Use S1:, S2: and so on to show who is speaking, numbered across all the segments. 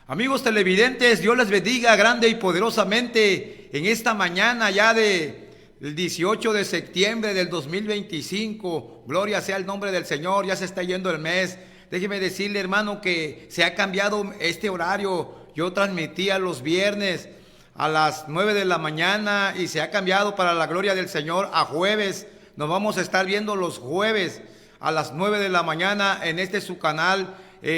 S1: Amigos televidentes, Dios les bendiga grande y poderosamente en esta mañana ya del 18 de septiembre del 2025. Gloria sea el nombre del Señor, ya se está yendo el mes. Déjeme decirle, hermano, que se ha cambiado este horario. Yo transmitía los viernes a las 9 de la mañana y se ha cambiado para la gloria del Señor a jueves. Nos vamos a estar viendo los jueves a las 9 de la mañana en este su canal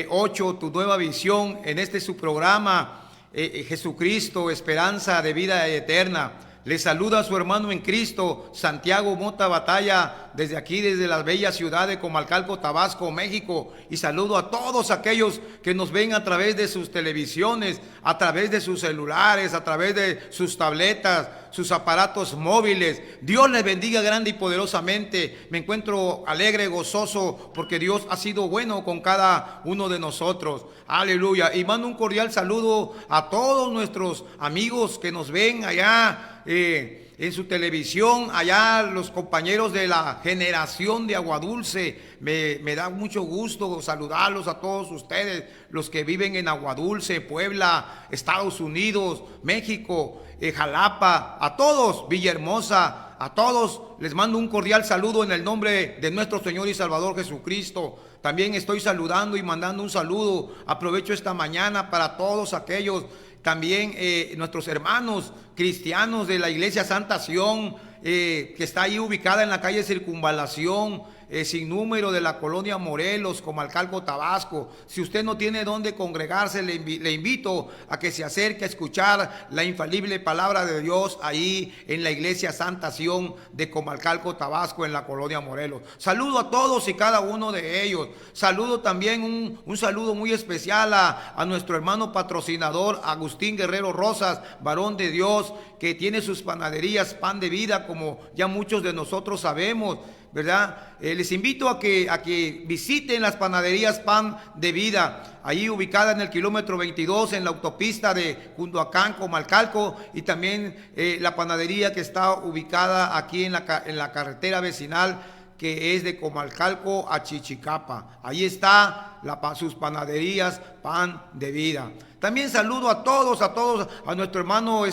S1: 8, Tu Nueva Visión, en este su programa Jesucristo, Esperanza de Vida Eterna. Le saluda a su hermano en Cristo, Santiago Mota Batalla, desde aquí, desde la bella ciudad de Comalcalco, Tabasco, México. Y saludo a todos aquellos que nos ven a través de sus televisiones, a través de sus celulares, a través de sus tabletas, sus aparatos móviles. Dios les bendiga grande y poderosamente. Me encuentro alegre, gozoso, porque Dios ha sido bueno con cada uno de nosotros. Aleluya. Y mando un cordial saludo a todos nuestros amigos que nos ven allá en su televisión, allá los compañeros de la generación de Aguadulce. Me da mucho gusto saludarlos a todos ustedes, los que viven en Aguadulce, Puebla, Estados Unidos, México, Jalapa, a todos, Villahermosa, a todos les mando un cordial saludo en el nombre de nuestro Señor y Salvador Jesucristo. También estoy saludando y mandando un saludo, aprovecho esta mañana para todos aquellos también nuestros hermanos cristianos de la Iglesia Santa Sion, que está ahí ubicada en la calle Circunvalación, sin número, de la colonia Morelos, Comalcalco, Tabasco. Si usted no tiene dónde congregarse, le invito a que se acerque a escuchar la infalible palabra de Dios ahí en la Iglesia Santa Sion de Comalcalco, Tabasco, en la colonia Morelos. Saludo a todos y cada uno de ellos. Saludo también un saludo muy especial a nuestro hermano patrocinador Agustín Guerrero Rosas, varón de Dios, que tiene sus panaderías Pan de Vida, como ya muchos de nosotros sabemos, ¿verdad? Les invito a que visiten las panaderías Pan de Vida, ahí ubicada en el kilómetro 22 en la autopista de Cunduacán, Comalcalco, y también la panadería que está ubicada aquí en la carretera vecinal, que es de Comalcalco a Chichicapa. Ahí está sus panaderías Pan de Vida. También saludo a todos, a nuestro hermano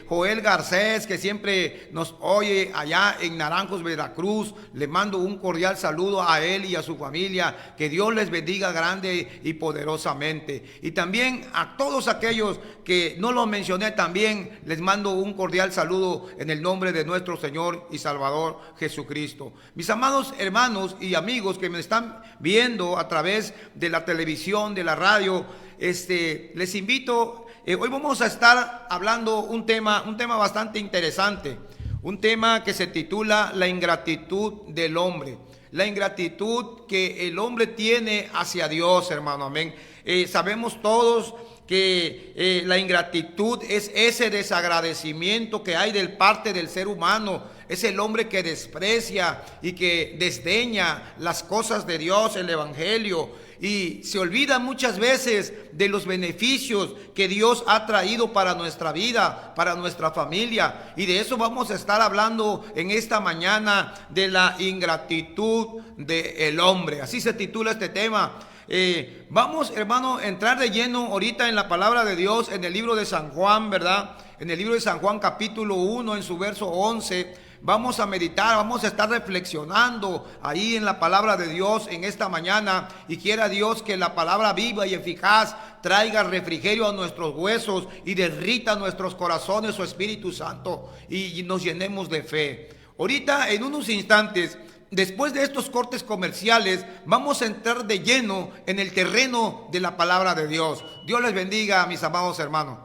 S1: Joel Garcés, que siempre nos oye allá en Naranjos, Veracruz. Le mando un cordial saludo a él y a su familia. Que Dios les bendiga grande y poderosamente. Y también a todos aquellos que no los mencioné, también les mando un cordial saludo en el nombre de nuestro Señor y Salvador Jesucristo. Mis amados hermanos y amigos que me están viendo a través de la televisión, de la radio, les invito, hoy vamos a estar hablando un tema bastante interesante, un tema que se titula La ingratitud del hombre, la ingratitud que el hombre tiene hacia Dios, hermano, amén. Sabemos todos que la ingratitud es ese desagradecimiento que hay de parte del ser humano. Es el hombre que desprecia y que desdeña las cosas de Dios, el Evangelio, y se olvida muchas veces de los beneficios que Dios ha traído para nuestra vida, para nuestra familia. Y de eso vamos a estar hablando en esta mañana, de la ingratitud del hombre. Así se titula este tema. Vamos, hermano, a entrar de lleno ahorita en la palabra de Dios, en el libro de San Juan, ¿verdad? En el libro de San Juan, capítulo 1, en su verso 11. Vamos a meditar, vamos a estar reflexionando ahí en la palabra de Dios en esta mañana, y quiera Dios que la palabra viva y eficaz traiga refrigerio a nuestros huesos y derrita nuestros corazones, su Espíritu Santo, y nos llenemos de fe. Ahorita, en unos instantes, después de estos cortes comerciales, vamos a entrar de lleno en el terreno de la palabra de Dios. Dios les bendiga, mis amados hermanos.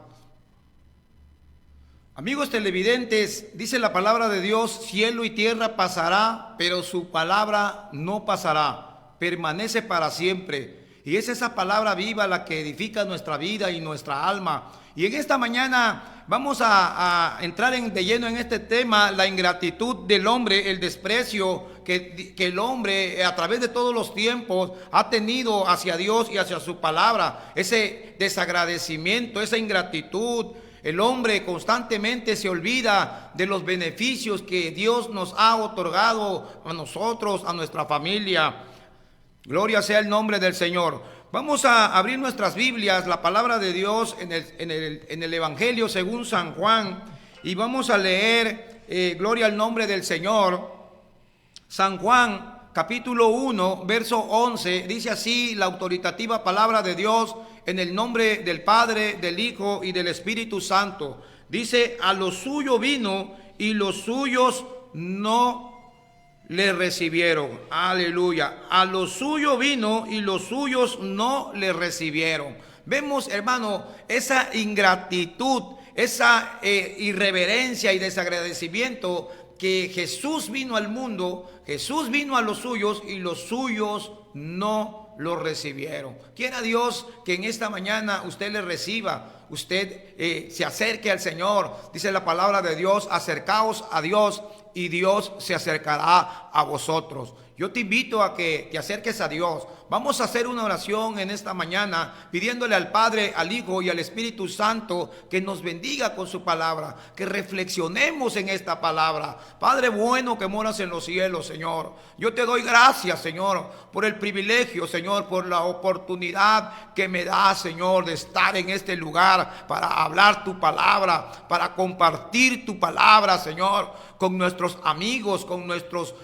S1: Amigos televidentes, dice la palabra de Dios: cielo y tierra pasará, pero su palabra no pasará, permanece para siempre. Y es esa palabra viva la que edifica nuestra vida y nuestra alma. Y en esta mañana vamos a entrar de lleno en este tema, la ingratitud del hombre, el desprecio que el hombre a través de todos los tiempos ha tenido hacia Dios y hacia su palabra. Ese desagradecimiento, esa ingratitud. El hombre constantemente se olvida de los beneficios que Dios nos ha otorgado a nosotros, a nuestra familia. Gloria sea el nombre del Señor. Vamos a abrir nuestras Biblias, la palabra de Dios en el Evangelio según San Juan, y vamos a leer, gloria al nombre del Señor, San Juan capítulo 1, verso 11, dice así la autoritativa palabra de Dios en el nombre del Padre, del Hijo y del Espíritu Santo. Dice, a lo suyo vino y los suyos no le recibieron. Aleluya. A lo suyo vino y los suyos no le recibieron. Vemos, hermano, esa ingratitud, esa irreverencia y desagradecimiento, que Jesús vino al mundo, Jesús vino a los suyos y los suyos no lo recibieron. Quiera Dios que en esta mañana usted le reciba, usted se acerque al Señor. Dice la palabra de Dios, acercaos a Dios y Dios se acercará a vosotros. Yo te invito a que te acerques a Dios. Vamos a hacer una oración en esta mañana pidiéndole al Padre, al Hijo y al Espíritu Santo que nos bendiga con su palabra, que reflexionemos en esta palabra. Padre bueno que moras en los cielos, Señor, yo te doy gracias, Señor, por el privilegio, Señor, por la oportunidad que me da, Señor, de estar en este lugar para hablar tu palabra, para compartir tu palabra, Señor, con nuestros amigos, con nuestros,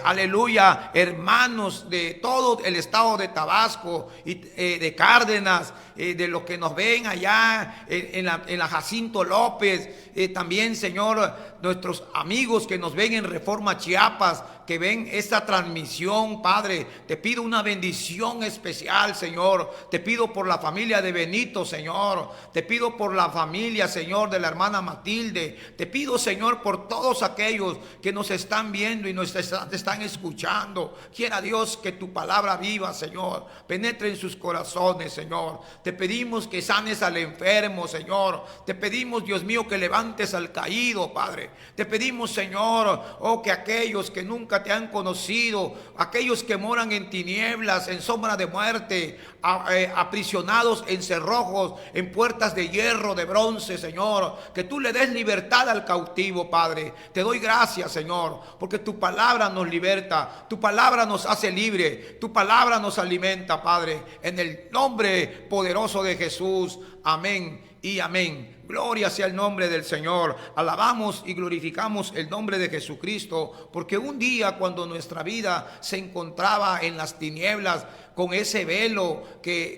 S1: aleluya, hermanos de todo el estado de Tabasco y de Cárdenas, de los que nos ven allá en la Jacinto López, también, Señor, nuestros amigos que nos ven en Reforma Chiapas, que ven esta transmisión, Padre. Te pido una bendición especial, Señor. Te pido por la familia de Benito, Señor. Te pido por la familia, Señor, de la hermana Matilde. Te pido, Señor, por todos aquellos que nos están viendo y nos están escuchando. Quiera Dios que tu palabra viva, Señor, penetre en sus corazones, Señor. Te pedimos que sanes al enfermo, Señor. Te pedimos, Dios mío, que levantes al caído, Padre. Te pedimos, Señor, oh, que aquellos que nunca te han conocido, aquellos que moran en tinieblas, en sombra de muerte, aprisionados en cerrojos, en puertas de hierro, de bronce, Señor, que tú le des libertad al cautivo, Padre. Te doy gracias, Señor, porque tu palabra nos liberta, tu palabra nos hace libre, tu palabra nos alimenta, Padre, en el nombre poderoso de Jesús. Amén y amén. Gloria sea el nombre del Señor. Alabamos y glorificamos el nombre de Jesucristo, porque un día cuando nuestra vida se encontraba en las tinieblas, con ese velo,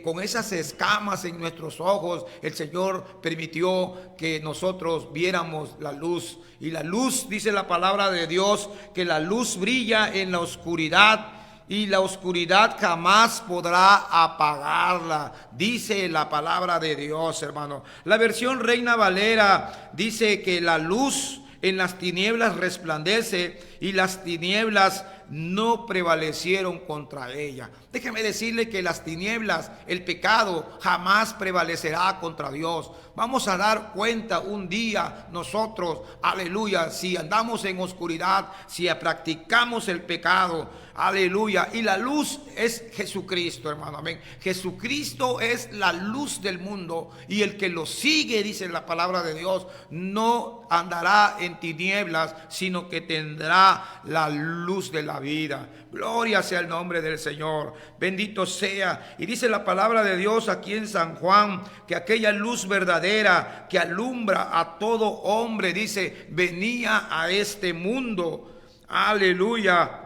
S1: con esas escamas en nuestros ojos, el Señor permitió que nosotros viéramos la luz. Y la luz, dice la palabra de Dios, que la luz brilla en la oscuridad, y la oscuridad jamás podrá apagarla, dice la palabra de Dios, hermano. La versión Reina Valera dice que la luz en las tinieblas resplandece y las tinieblas no prevalecieron contra ella. Déjeme decirle que las tinieblas, el pecado, jamás prevalecerá contra Dios. Vamos a dar cuenta un día nosotros, aleluya, si andamos en oscuridad, si practicamos el pecado, aleluya. Y la luz es Jesucristo, hermano, amén. Jesucristo es la luz del mundo, y el que lo sigue, dice la palabra de Dios, no andará en tinieblas, sino que tendrá la luz de la vida. Gloria sea el nombre del Señor, bendito sea. Y dice la palabra de Dios aquí en San Juan, que aquella luz verdadera que alumbra a todo hombre, dice, venía a este mundo. Aleluya.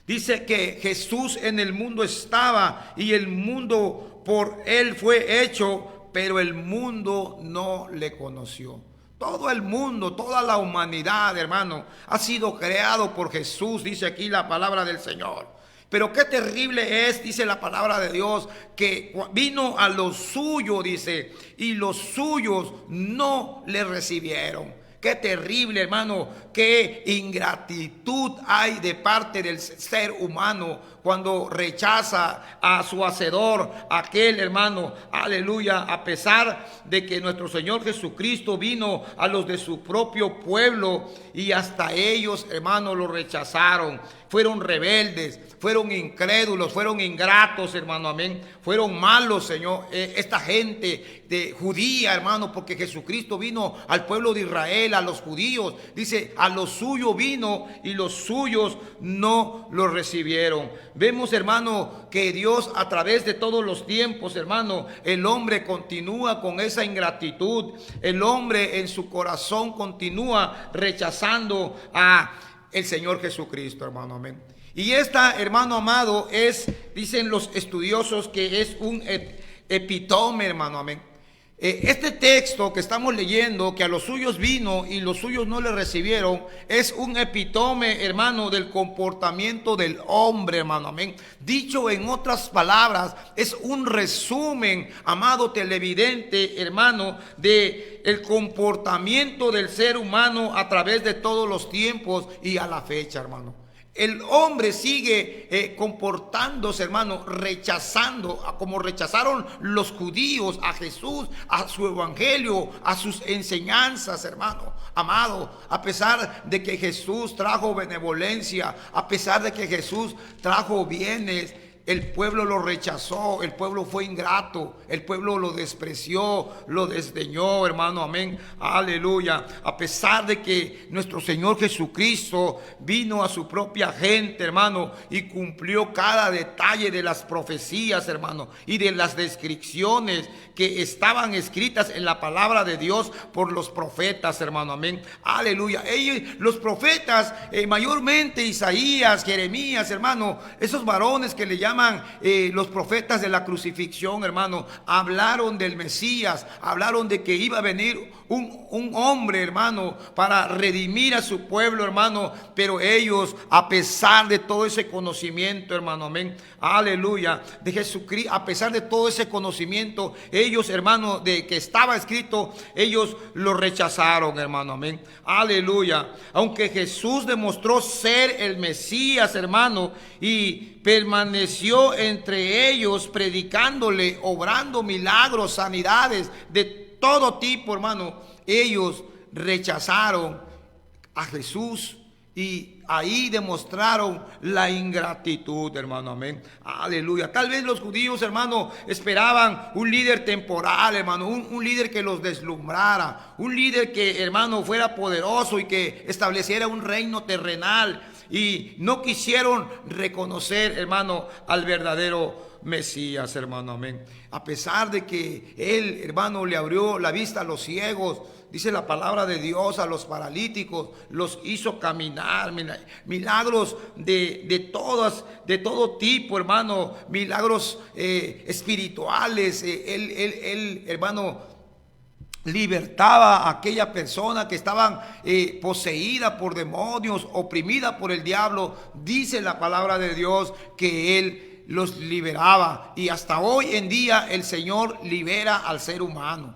S1: Dice que Jesús en el mundo estaba y el mundo por él fue hecho, pero el mundo no le conoció. Todo el mundo, toda la humanidad, hermano, ha sido creado por Jesús, dice aquí la palabra del Señor. Pero qué terrible es, dice la palabra de Dios, que vino a lo suyo, dice, y los suyos no le recibieron. Qué terrible, hermano, qué ingratitud hay de parte del ser humano cuando rechaza a su hacedor, aquel, hermano, aleluya, a pesar de que nuestro Señor Jesucristo vino a los de su propio pueblo y hasta ellos, hermano, lo rechazaron. Fueron rebeldes, fueron incrédulos, fueron ingratos, hermano, amén. Fueron malos, Señor, esta gente de judía, hermano, porque Jesucristo vino al pueblo de Israel, a los judíos. Dice, a los suyos vino y los suyos no lo recibieron. Vemos, hermano, que Dios a través de todos los tiempos, hermano, el hombre continúa con esa ingratitud. El hombre en su corazón continúa rechazando a el Señor Jesucristo, hermano, amén. Y esta, hermano amado, dicen los estudiosos, que es un epítome, hermano, amén. Este texto que estamos leyendo, que a los suyos vino y los suyos no le recibieron, es un epítome, hermano, del comportamiento del hombre, hermano, amén. Dicho en otras palabras, es un resumen, amado televidente, hermano, de el comportamiento del ser humano a través de todos los tiempos y a la fecha, hermano. El hombre sigue comportándose, hermano, rechazando, como rechazaron los judíos a Jesús, a su evangelio, a sus enseñanzas, hermano amado. A pesar de que Jesús trajo benevolencia, a pesar de que Jesús trajo bienes, el pueblo lo rechazó, el pueblo fue ingrato, el pueblo lo despreció, lo desdeñó, hermano, amén, aleluya. A pesar de que nuestro Señor Jesucristo vino a su propia gente, hermano, y cumplió cada detalle de las profecías, hermano, y de las descripciones que estaban escritas en la palabra de Dios por los profetas, hermano, amén, aleluya. Los profetas, mayormente Isaías, Jeremías, hermano, esos varones que le llaman los profetas de la crucifixión, hermano, hablaron del Mesías, hablaron de que iba a venir un hombre, hermano, para redimir a su pueblo, hermano. Pero ellos, a pesar de todo ese conocimiento, hermano, amén, aleluya, de Jesucristo, a pesar de todo ese conocimiento, ellos, hermano, de que estaba escrito, ellos lo rechazaron, hermano, amén, aleluya. Aunque Jesús demostró ser el Mesías, hermano, y permaneció entre ellos predicándole, obrando milagros, sanidades de todo tipo, hermano, ellos rechazaron a Jesús y ahí demostraron la ingratitud, hermano, amén, aleluya. Tal vez los judíos, hermano, esperaban un líder temporal, hermano, un líder que los deslumbrara, un líder que, hermano, fuera poderoso y que estableciera un reino terrenal. Y no quisieron reconocer, hermano, al verdadero Mesías, hermano, amén. A pesar de que él, hermano, le abrió la vista a los ciegos, dice la palabra de Dios, a los paralíticos, los hizo caminar, milagros de todo tipo, hermano, milagros espirituales. Él, hermano, libertaba a aquella persona que estaban poseída por demonios, oprimida por el diablo. Dice la palabra de Dios que él los liberaba, y hasta hoy en día el Señor libera al ser humano,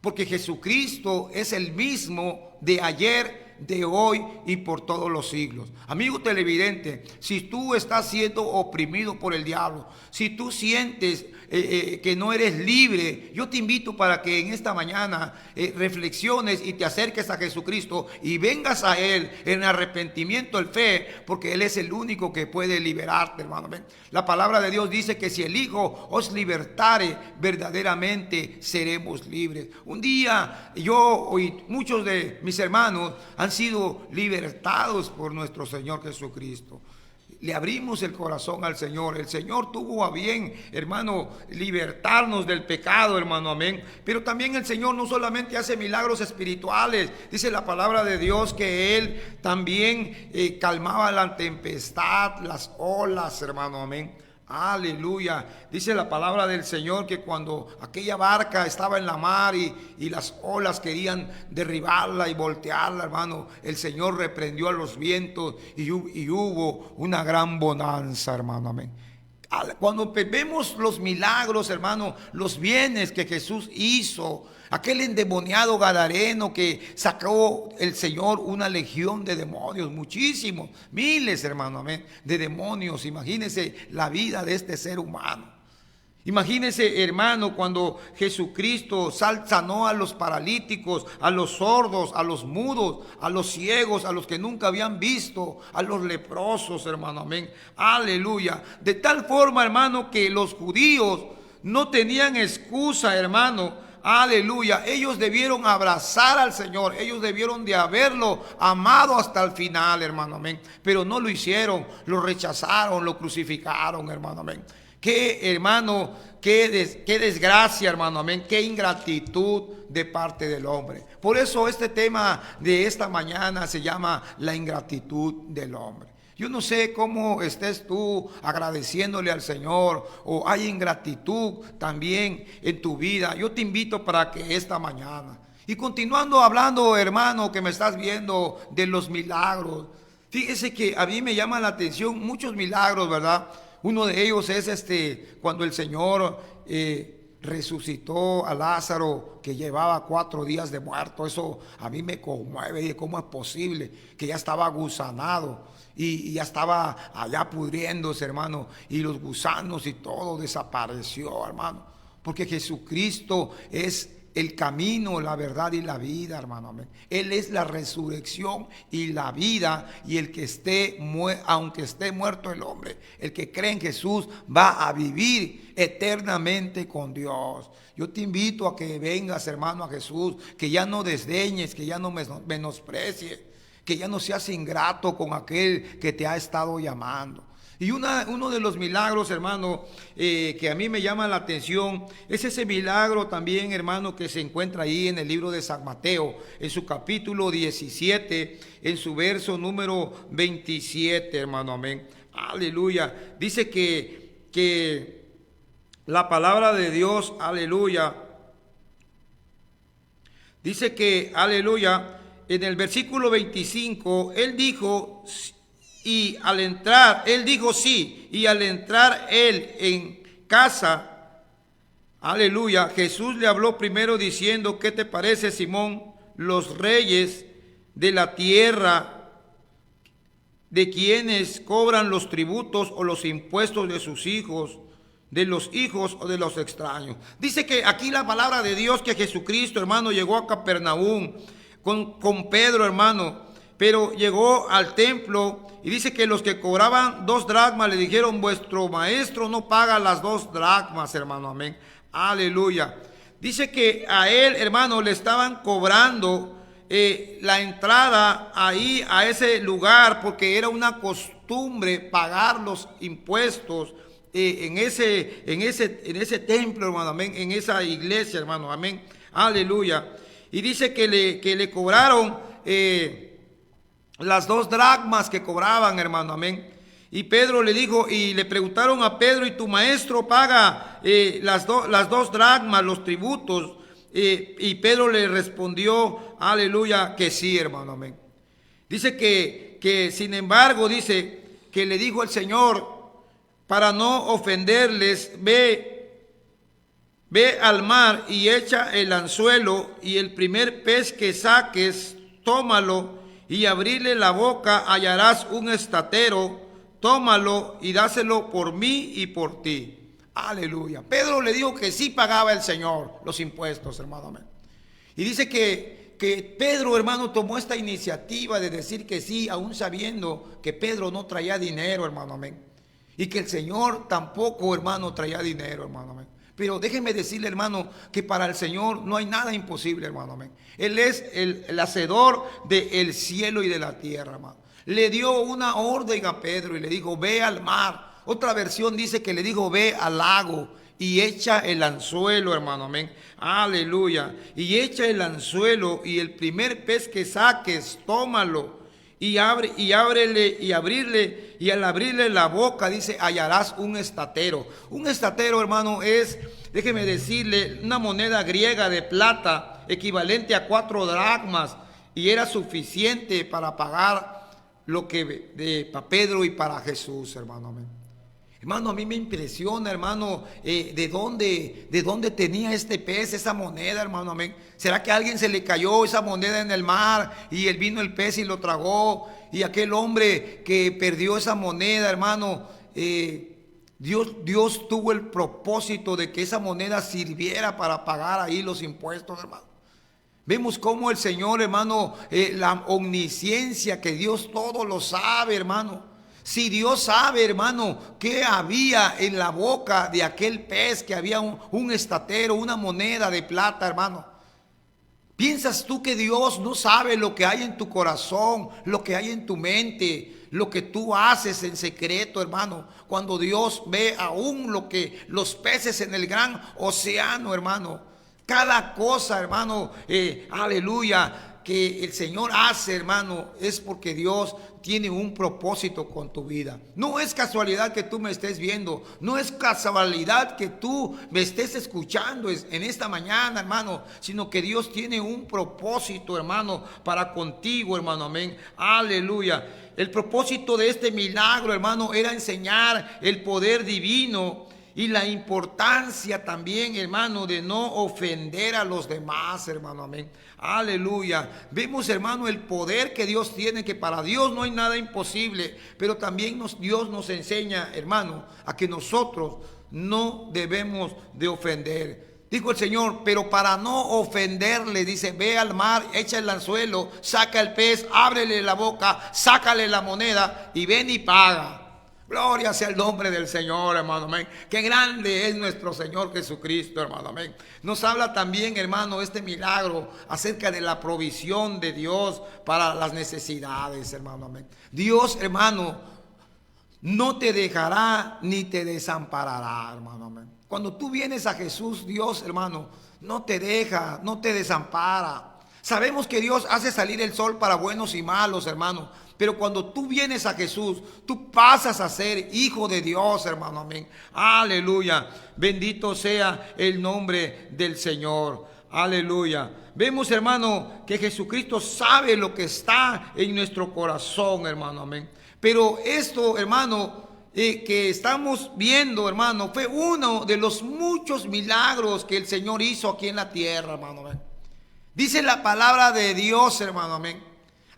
S1: porque Jesucristo es el mismo de ayer, de hoy y por todos los siglos. Amigo televidente, si tú estás siendo oprimido por el diablo, si tú sientes que no eres libre, yo te invito para que en esta mañana reflexiones y te acerques a Jesucristo y vengas a Él en arrepentimiento, en fe, porque Él es el único que puede liberarte, hermano. La palabra de Dios dice que si el Hijo os libertare, verdaderamente seremos libres. Un día yo y muchos de mis hermanos han sido libertados por nuestro Señor Jesucristo. Le abrimos el corazón al Señor. El Señor tuvo a bien, hermano, libertarnos del pecado, hermano, amén. Pero también el Señor no solamente hace milagros espirituales. Dice la palabra de Dios que Él también calmaba la tempestad, las olas, hermano, amén. Aleluya. Dice la palabra del Señor que cuando aquella barca estaba en la mar y las olas querían derribarla y voltearla, hermano, el Señor reprendió a los vientos y hubo una gran bonanza, hermano, amén. Cuando vemos los milagros, hermano, los bienes que Jesús hizo, aquel endemoniado gadareno que sacó el Señor una legión de demonios, muchísimos, miles, hermano, amén, de demonios. Imagínense la vida de este ser humano. Imagínense, hermano, cuando Jesucristo sanó a los paralíticos, a los sordos, a los mudos, a los ciegos, a los que nunca habían visto, a los leprosos, hermano, amén, aleluya. De tal forma, hermano, que los judíos no tenían excusa, hermano, aleluya, ellos debieron abrazar al Señor, ellos debieron de haberlo amado hasta el final, hermano, amén. Pero no lo hicieron, lo rechazaron, lo crucificaron, hermano, amén. Qué, hermano, qué desgracia, hermano, amén, qué ingratitud de parte del hombre. Por eso este tema de esta mañana se llama la ingratitud del hombre. Yo no sé cómo estés tú agradeciéndole al Señor o hay ingratitud también en tu vida. Yo te invito para que esta mañana, y continuando hablando, hermano, que me estás viendo, de los milagros. Fíjese que a mí me llama la atención muchos milagros, ¿verdad? Uno de ellos es cuando el Señor resucitó a Lázaro, que llevaba 4 días de muerto. Eso a mí me conmueve. ¿Cómo es posible que ya estaba gusanado y ya estaba allá pudriéndose, hermano? Y los gusanos y todo desapareció, hermano. Porque Jesucristo es el camino, la verdad y la vida, hermano, amén. Él es la resurrección y la vida, y el que aunque esté muerto el hombre, el que cree en Jesús va a vivir eternamente con Dios. Yo te invito a que vengas, hermano, a Jesús, que ya no desdeñes, que ya no menosprecies, que ya no seas ingrato con aquel que te ha estado llamando. Y uno de los milagros, hermano, que a mí me llama la atención, es ese milagro también, hermano, que se encuentra ahí en el libro de San Mateo, en su capítulo 17, en su verso número 27, hermano, amén. Aleluya. Dice que la palabra de Dios, aleluya, dice que, aleluya, en el versículo 25, él dijo... Y al entrar, él dijo sí, y al entrar él en casa, aleluya, Jesús le habló primero diciendo: ¿qué te parece, Simón? Los reyes de la tierra, de quienes cobran los tributos o los impuestos de sus hijos, de los hijos o de los extraños. Dice que aquí la palabra de Dios, que Jesucristo, hermano, llegó a Capernaum con Pedro, hermano, pero llegó al templo. Y dice que los que cobraban 2 dracmas le dijeron: vuestro maestro no paga las 2 dracmas, hermano, amén. Aleluya. Dice que a él, hermano, le estaban cobrando la entrada ahí a ese lugar, porque era una costumbre pagar los impuestos en ese templo, hermano, amén, en esa iglesia, hermano, amén. Aleluya. Y dice que le cobraron las 2 dracmas que cobraban, hermano, amén. Y Pedro le dijo, y le preguntaron a Pedro: ¿y tu maestro paga las 2 dracmas, los tributos? Y Pedro le respondió, aleluya, que sí, hermano, amén. Dice que sin embargo, dice que le dijo el Señor, para no ofenderles: ve al mar y echa el anzuelo, y el primer pez que saques, tómalo, y abrirle la boca hallarás un estatero, tómalo y dáselo por mí y por ti. Aleluya. Pedro le dijo que sí pagaba el Señor los impuestos, hermano, amén. Y dice que Pedro, hermano, tomó esta iniciativa de decir que sí, aún sabiendo que Pedro no traía dinero, hermano, amén. Y que el Señor tampoco, hermano, traía dinero, hermano, amén. Pero déjenme decirle, hermano, que para el Señor no hay nada imposible, hermano, amén. Él es el hacedor del cielo y de la tierra, hermano. Le dio una orden a Pedro y le dijo: ve al mar. Otra versión dice que le dijo: ve al lago y echa el anzuelo, hermano, amén. Aleluya. Y echa el anzuelo, y el primer pez que saques, tómalo. Y abrirle, y al abrirle la boca, dice, hallarás un estatero. Un estatero, hermano, es, déjeme decirle, una moneda griega de plata equivalente a 4 dracmas, y era suficiente para pagar lo que para Pedro y para Jesús, hermano, amén. Hermano, a mí me impresiona, hermano, de dónde tenía este pez, esa moneda, hermano, amén. ¿Será que a alguien se le cayó esa moneda en el mar y él vino el pez y lo tragó? Y aquel hombre que perdió esa moneda, hermano, Dios tuvo el propósito de que esa moneda sirviera para pagar ahí los impuestos, hermano. Vemos cómo el Señor, hermano, la omnisciencia, que Dios todo lo sabe, hermano. Si Dios sabe, hermano, qué había en la boca de aquel pez, que había un estatero, una moneda de plata, hermano. ¿Piensas tú que Dios no sabe lo que hay en tu corazón, lo que hay en tu mente, lo que tú haces en secreto, hermano? Cuando Dios ve aún lo que los peces en el gran océano, hermano. Cada cosa, hermano, aleluya, que el Señor hace, hermano, es porque Dios tiene un propósito con tu vida. No es casualidad que tú me estés viendo, no es casualidad que tú me estés escuchando en esta mañana, hermano, sino que Dios tiene un propósito, hermano, para contigo, hermano, amén, aleluya. El propósito de este milagro, hermano, era enseñar el poder divino y la importancia también, hermano, de no ofender a los demás, hermano, amén. Aleluya. Vemos, hermano, el poder que Dios tiene, que para Dios no hay nada imposible, pero también Dios nos enseña, hermano, a que nosotros no debemos de ofender. Dijo el Señor, pero para no ofenderle, dice, ve al mar, echa el anzuelo, saca el pez, ábrele la boca, sácale la moneda y ven y paga. Gloria sea el nombre del Señor, hermano, amén. Qué grande es nuestro Señor Jesucristo, hermano, amén. Nos habla también, hermano, este milagro acerca de la provisión de Dios para las necesidades, hermano, amén. Dios, hermano, no te dejará ni te desamparará, hermano, amén. Cuando tú vienes a Jesús, Dios, hermano, no te deja, no te desampara. Sabemos que Dios hace salir el sol para buenos y malos, hermano. Pero cuando tú vienes a Jesús, tú pasas a ser hijo de Dios, hermano, amén. Aleluya. Bendito sea el nombre del Señor. Aleluya. Vemos, hermano, que Jesucristo sabe lo que está en nuestro corazón, hermano, amén. Pero esto, hermano, que estamos viendo, hermano, fue uno de los muchos milagros que el Señor hizo aquí en la tierra, hermano, amén. Dice la palabra de Dios, hermano, amén.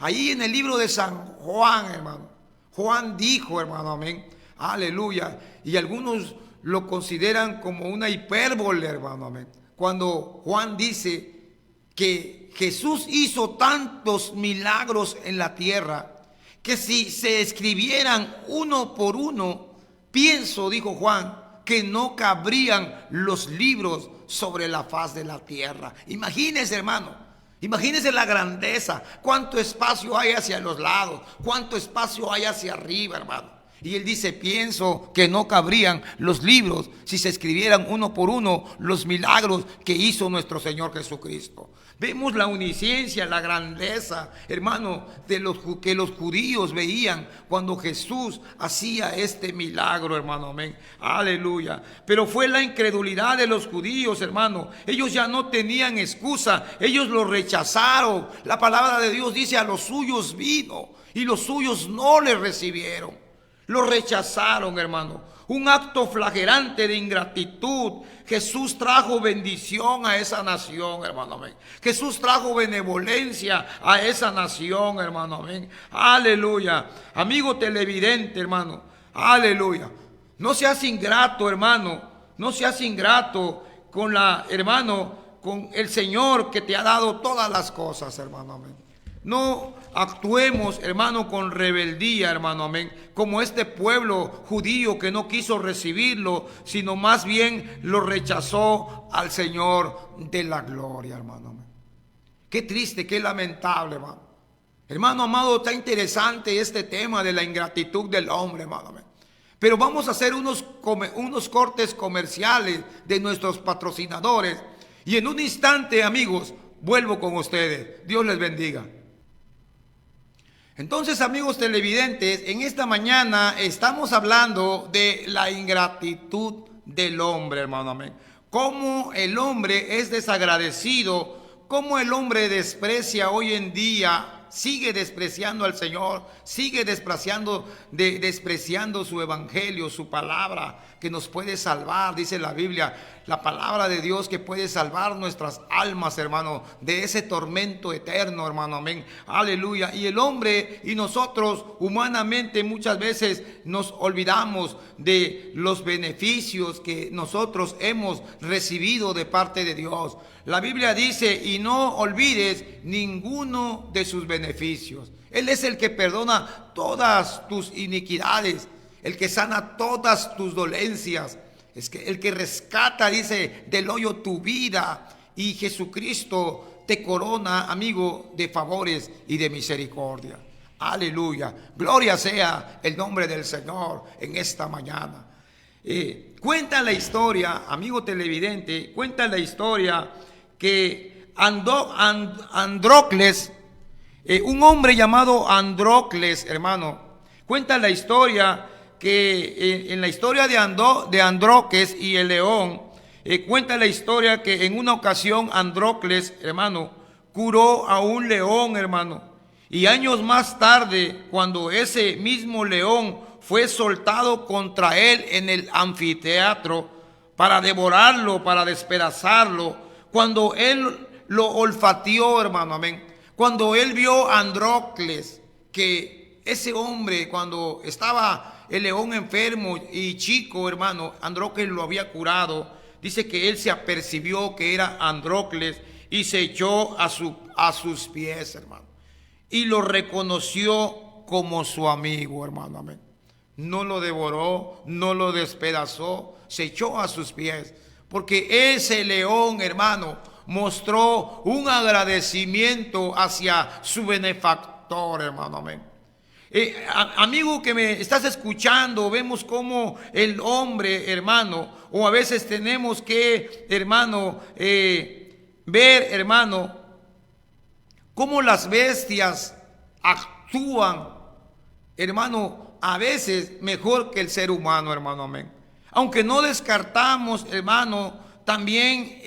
S1: Ahí en el libro de San Juan, hermano. Juan dijo, hermano, amén. Aleluya. Y algunos lo consideran como una hipérbole, hermano, amén. Cuando Juan dice que Jesús hizo tantos milagros en la tierra, que si se escribieran uno por uno, pienso, dijo Juan, que no cabrían los libros sobre la faz de la tierra. Imagínese, hermano. Imagínense la grandeza, cuánto espacio hay hacia los lados, cuánto espacio hay hacia arriba, hermano. Y él dice, pienso que no cabrían los libros si se escribieran uno por uno los milagros que hizo nuestro Señor Jesucristo. Vemos la omnisciencia, la grandeza, hermano, de que los judíos veían cuando Jesús hacía este milagro, hermano, amén. Aleluya. Pero fue la incredulidad de los judíos, hermano. Ellos ya no tenían excusa, ellos lo rechazaron. La palabra de Dios dice, a los suyos vino y los suyos no le recibieron. Lo rechazaron, hermano. Un acto flagrante de ingratitud. Jesús trajo bendición a esa nación, hermano, amén. Jesús trajo benevolencia a esa nación, hermano, amén. Aleluya. Amigo televidente, hermano. Aleluya. No seas ingrato, hermano. No seas ingrato con con el Señor que te ha dado todas las cosas, hermano, amén. No actuemos, hermano, con rebeldía, hermano, amén, como este pueblo judío que no quiso recibirlo, sino más bien lo rechazó al Señor de la gloria, hermano, amén. Qué triste, qué lamentable, hermano. Hermano amado, está interesante este tema de la ingratitud del hombre, hermano, amén. Pero vamos a hacer unos cortes comerciales de nuestros patrocinadores. Y en un instante, amigos, vuelvo con ustedes. Dios les bendiga. Entonces, amigos televidentes, en esta mañana estamos hablando de la ingratitud del hombre, hermano, amén. Cómo el hombre es desagradecido, cómo el hombre desprecia hoy en día, sigue despreciando al Señor, sigue despreciando su evangelio, su palabra que nos puede salvar, dice la Biblia, la palabra de Dios que puede salvar nuestras almas, hermano, de ese tormento eterno, hermano, amén, aleluya. Y el hombre y nosotros humanamente muchas veces nos olvidamos de los beneficios que nosotros hemos recibido de parte de Dios. La Biblia dice, y no olvides ninguno de sus beneficios. beneficios. Él es el que perdona todas tus iniquidades, el que sana todas tus dolencias, es que el que rescata, dice, del hoyo tu vida. Y Jesucristo te corona, amigo, de favores y de misericordia. Aleluya, gloria sea el nombre del Señor en esta mañana. Cuenta la historia, amigo televidente, cuenta la historia que Andrócles, un hombre llamado Andrócles, hermano, cuenta la historia que en la historia de Andrócles y el león, cuenta la historia que en una ocasión Andrócles, hermano, curó a un león, hermano. Y años más tarde, cuando ese mismo león fue soltado contra él en el anfiteatro para devorarlo, para despedazarlo, cuando él lo olfateó, hermano, amén. Cuando él vio a Andrócles, que ese hombre, cuando estaba el león enfermo y chico, hermano, Andrócles lo había curado. Dice que él se apercibió que era Andrócles y se echó a sus pies, hermano. Y lo reconoció como su amigo, hermano, amén. No lo devoró, no lo despedazó, se echó a sus pies. Porque ese león, hermano, mostró un agradecimiento hacia su benefactor, hermano, amén. Amigo que me estás escuchando, vemos cómo el hombre, hermano, o a veces tenemos que, hermano, ver, hermano, cómo las bestias actúan, hermano, a veces mejor que el ser humano, hermano, amén. Aunque no descartamos, hermano, también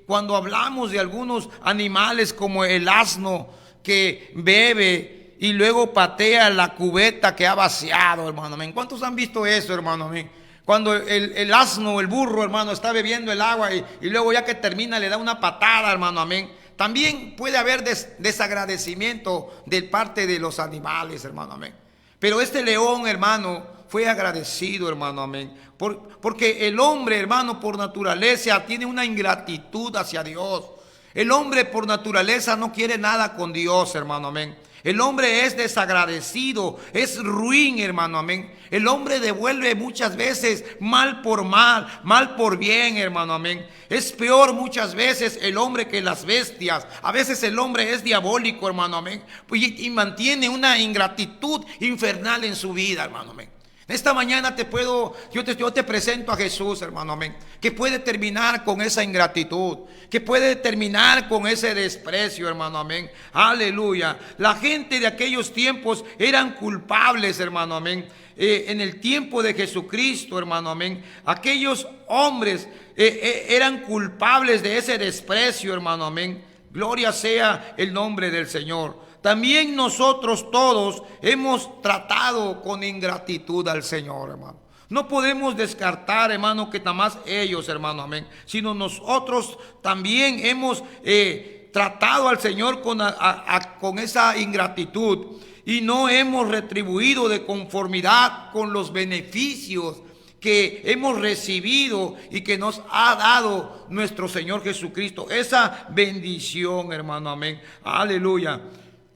S1: cuando hablamos de algunos animales como el asno que bebe y luego patea la cubeta que ha vaciado, hermano, amén. ¿Cuántos han visto eso, hermano, amén? Cuando el asno, el burro, hermano, está bebiendo el agua y luego ya que termina le da una patada, hermano, amén. También puede haber desagradecimiento de parte de los animales, hermano, amén. Pero este león, hermano, fue agradecido, hermano, amén. Porque el hombre, hermano, por naturaleza tiene una ingratitud hacia Dios. El hombre por naturaleza no quiere nada con Dios, hermano, amén. El hombre es desagradecido, es ruin, hermano, amén. El hombre devuelve muchas veces mal por mal, mal por bien, hermano, amén. Es peor muchas veces el hombre que las bestias. A veces el hombre es diabólico, hermano, amén. Y mantiene una ingratitud infernal en su vida, hermano, amén. Esta mañana yo te presento a Jesús, hermano, amén, que puede terminar con esa ingratitud, que puede terminar con ese desprecio, hermano, amén. Aleluya. La gente de aquellos tiempos eran culpables, hermano, amén. En el tiempo de Jesucristo, hermano, amén, aquellos hombres eran culpables de ese desprecio, hermano, amén. Gloria sea el nombre del Señor. También nosotros todos hemos tratado con ingratitud al Señor, hermano. No podemos descartar, hermano, que nada más ellos, hermano, amén, sino nosotros también hemos tratado al Señor con esa ingratitud y no hemos retribuido de conformidad con los beneficios que hemos recibido y que nos ha dado nuestro Señor Jesucristo. Esa bendición, hermano, amén. Aleluya.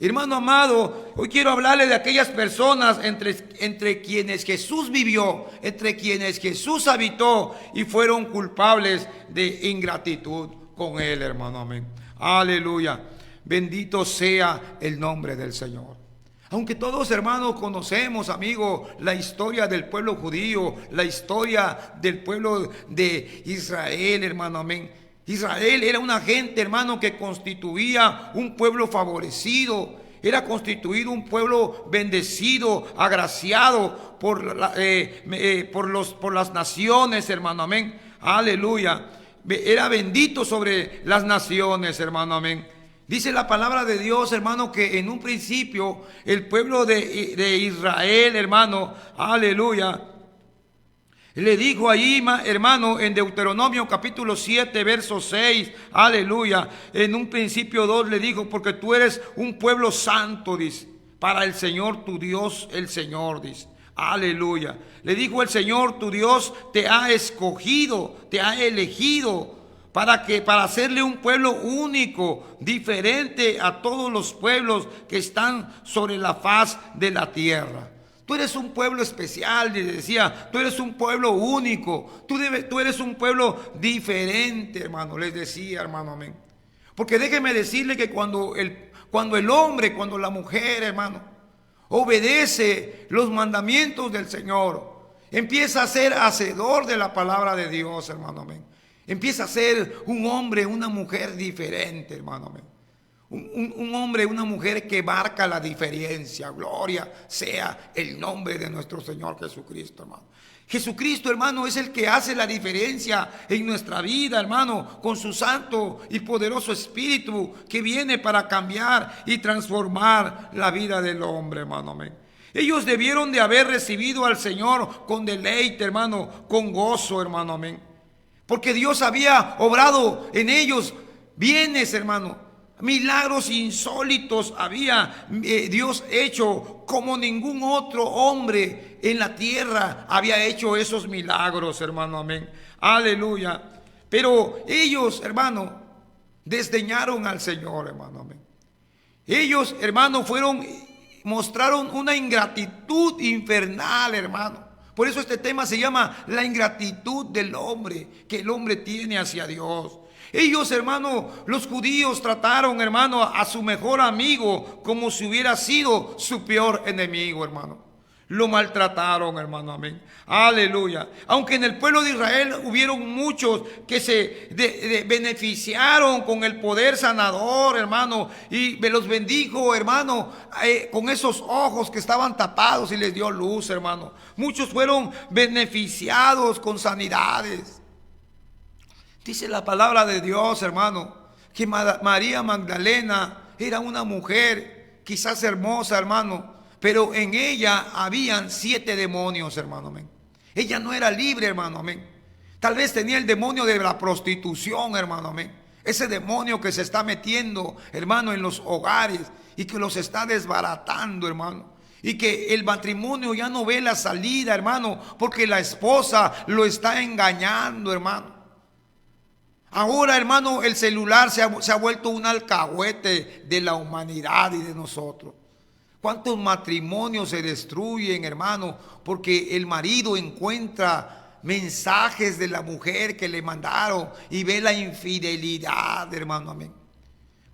S1: Hermano amado, hoy quiero hablarle de aquellas personas entre quienes Jesús vivió, entre quienes Jesús habitó y fueron culpables de ingratitud con Él, hermano, amén. Aleluya. Bendito sea el nombre del Señor. Aunque todos, hermanos, conocemos, amigo, la historia del pueblo judío, la historia del pueblo de Israel, hermano, amén. Israel era una gente, hermano, que constituía un pueblo favorecido, era constituido un pueblo bendecido, agraciado por las naciones, hermano, amén. Aleluya. Era bendito sobre las naciones, hermano, amén. Dice la palabra de Dios, hermano, que en un principio el pueblo de Israel, hermano, aleluya, le dijo ahí, hermano, en Deuteronomio capítulo 7, verso 6, aleluya. En un principio 2 le dijo, porque tú eres un pueblo santo, dice, para el Señor tu Dios, el Señor, dice. Aleluya. Le dijo el Señor tu Dios, te ha escogido, te ha elegido para hacerle un pueblo único, diferente a todos los pueblos que están sobre la faz de la tierra. Tú eres un pueblo especial, les decía, tú eres un pueblo único, tú eres un pueblo diferente, hermano, les decía, hermano, amén. Porque déjeme decirle que cuando el hombre, cuando la mujer, hermano, obedece los mandamientos del Señor, empieza a ser hacedor de la palabra de Dios, hermano, amén. Empieza a ser un hombre, una mujer diferente, hermano, amén. Un hombre, una mujer que marca la diferencia. Gloria sea el nombre de nuestro Señor Jesucristo, hermano. Jesucristo, hermano, es el que hace la diferencia en nuestra vida, hermano, con su santo y poderoso Espíritu que viene para cambiar y transformar la vida del hombre, hermano, amén. Ellos debieron de haber recibido al Señor con deleite, hermano, con gozo, hermano, amén. Porque Dios había obrado en ellos bienes, hermano. Milagros insólitos había Dios hecho, como ningún otro hombre en la tierra había hecho esos milagros, hermano, amén. Aleluya. Pero ellos, hermano, desdeñaron al Señor, hermano, amén. Ellos, hermano, mostraron una ingratitud infernal, hermano. Por eso este tema se llama la ingratitud del hombre, que el hombre tiene hacia Dios. Ellos, hermano, los judíos trataron, hermano, a su mejor amigo como si hubiera sido su peor enemigo, hermano. Lo maltrataron, hermano, amén. Aleluya. Aunque en el pueblo de Israel hubieron muchos que se beneficiaron con el poder sanador, hermano, y los bendijo, hermano, con esos ojos que estaban tapados y les dio luz, hermano. Muchos fueron beneficiados con sanidades. Dice la palabra de Dios, hermano, que María Magdalena era una mujer quizás hermosa, hermano, pero en ella habían 7 demonios, hermano, amén. Ella no era libre, hermano, amén. Tal vez tenía el demonio de la prostitución, hermano, amén. Ese demonio que se está metiendo, hermano, en los hogares y que los está desbaratando, hermano. Y que el matrimonio ya no ve la salida, hermano, porque la esposa lo está engañando, hermano. Ahora, hermano, el celular se ha vuelto un alcahuete de la humanidad y de nosotros. ¿Cuántos matrimonios se destruyen, hermano? Porque el marido encuentra mensajes de la mujer que le mandaron y ve la infidelidad, hermano, amén.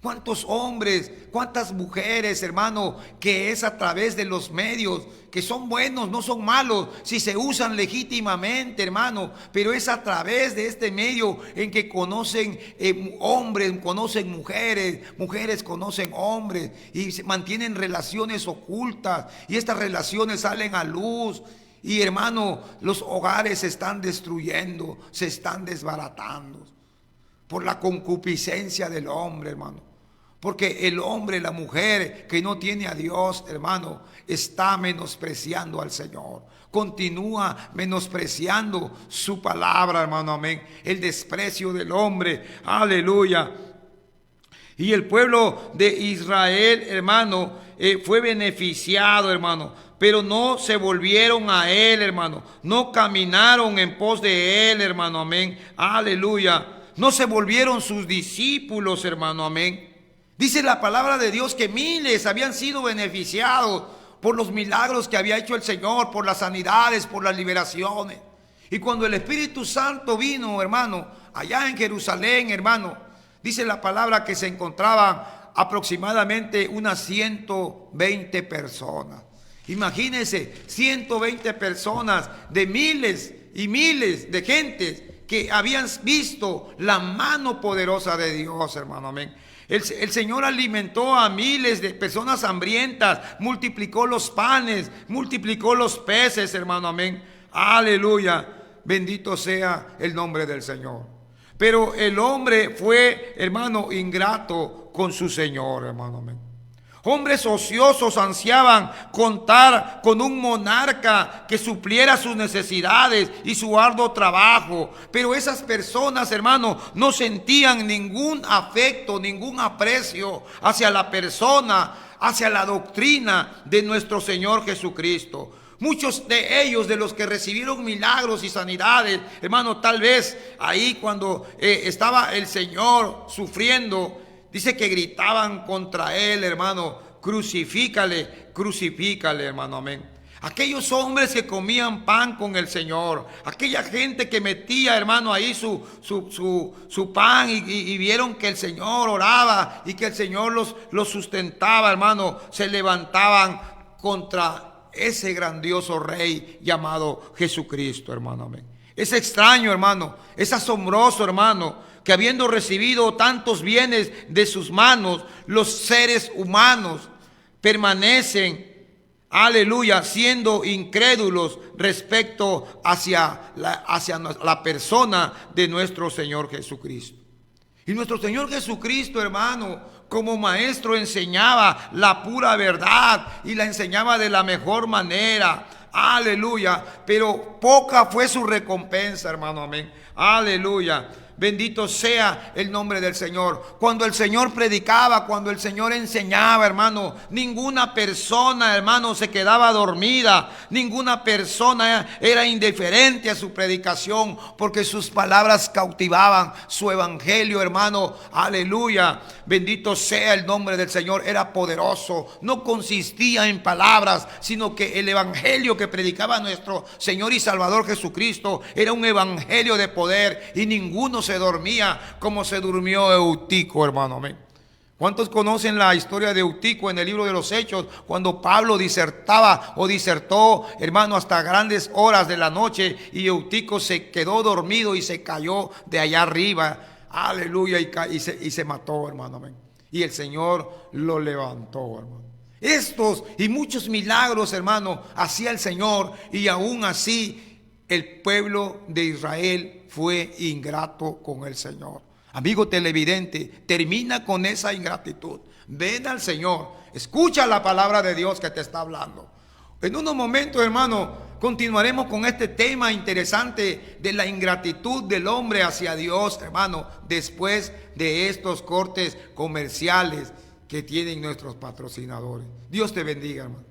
S1: ¿Cuántos hombres, cuántas mujeres, hermano, que es a través de los medios, que son buenos, no son malos, si se usan legítimamente, hermano, pero es a través de este medio en que conocen hombres, conocen mujeres, mujeres conocen hombres y se mantienen relaciones ocultas y estas relaciones salen a luz y, hermano, los hogares se están destruyendo, se están desbaratando por la concupiscencia del hombre, hermano. Porque el hombre, la mujer que no tiene a Dios, hermano, está menospreciando al Señor. Continúa menospreciando su palabra, hermano, amén. El desprecio del hombre, aleluya. Y el pueblo de Israel, hermano, fue beneficiado, hermano. Pero no se volvieron a él, hermano. No caminaron en pos de él, hermano, amén. Aleluya. No se volvieron sus discípulos, hermano, amén. Dice la palabra de Dios que miles habían sido beneficiados por los milagros que había hecho el Señor, por las sanidades, por las liberaciones. Y cuando el Espíritu Santo vino, hermano, allá en Jerusalén, hermano, dice la palabra que se encontraban aproximadamente unas 120 personas. Imagínense, 120 personas de miles y miles de gentes que habían visto la mano poderosa de Dios, hermano, amén. El Señor alimentó a miles de personas hambrientas, multiplicó los panes, multiplicó los peces, hermano, amén. Aleluya, bendito sea el nombre del Señor. Pero el hombre fue, hermano, ingrato con su Señor, hermano, amén. Hombres ociosos ansiaban contar con un monarca que supliera sus necesidades y su arduo trabajo. Pero esas personas, hermano, no sentían ningún afecto, ningún aprecio hacia la persona, hacia la doctrina de nuestro Señor Jesucristo. Muchos de ellos, de los que recibieron milagros y sanidades, hermano, tal vez ahí cuando estaba el Señor sufriendo, dice que gritaban contra él, hermano, crucifícale, crucifícale, hermano, amén. Aquellos hombres que comían pan con el Señor, aquella gente que metía, hermano, ahí su pan y vieron que el Señor oraba y que el Señor los sustentaba, hermano, se levantaban contra ese grandioso Rey llamado Jesucristo, hermano, amén. Es extraño, hermano, es asombroso, hermano, que habiendo recibido tantos bienes de sus manos, los seres humanos permanecen, aleluya, siendo incrédulos respecto hacia la persona de nuestro Señor Jesucristo. Y nuestro Señor Jesucristo, hermano, como maestro enseñaba la pura verdad y la enseñaba de la mejor manera. Aleluya. Pero poca fue su recompensa, hermano. Amén. Aleluya. Bendito sea el nombre del Señor. Cuando el Señor predicaba, cuando el Señor enseñaba, hermano, ninguna persona, hermano, se quedaba dormida. Ninguna persona era indiferente a su predicación, porque sus palabras cautivaban. Su evangelio, hermano, aleluya. Bendito sea el nombre del Señor. Era poderoso. No consistía en palabras, sino que el evangelio que predicaba nuestro Señor y Salvador Jesucristo era un evangelio de poder, y ninguno se dormía como se durmió Eutico, hermano. Amén. ¿Cuántos conocen la historia de Eutico en el libro de los Hechos? Cuando Pablo disertó, hermano, hasta grandes horas de la noche, y Eutico se quedó dormido y se cayó de allá arriba. Aleluya, y se mató, hermano. Amén. Y el Señor lo levantó, hermano. Estos y muchos milagros, hermano, hacía el Señor, y aún así el pueblo de Israel fue ingrato con el Señor. Amigo televidente, termina con esa ingratitud. Ven al Señor, escucha la palabra de Dios que te está hablando. En unos momentos, hermano, continuaremos con este tema interesante de la ingratitud del hombre hacia Dios, hermano, después de estos cortes comerciales que tienen nuestros patrocinadores. Dios te bendiga, hermano.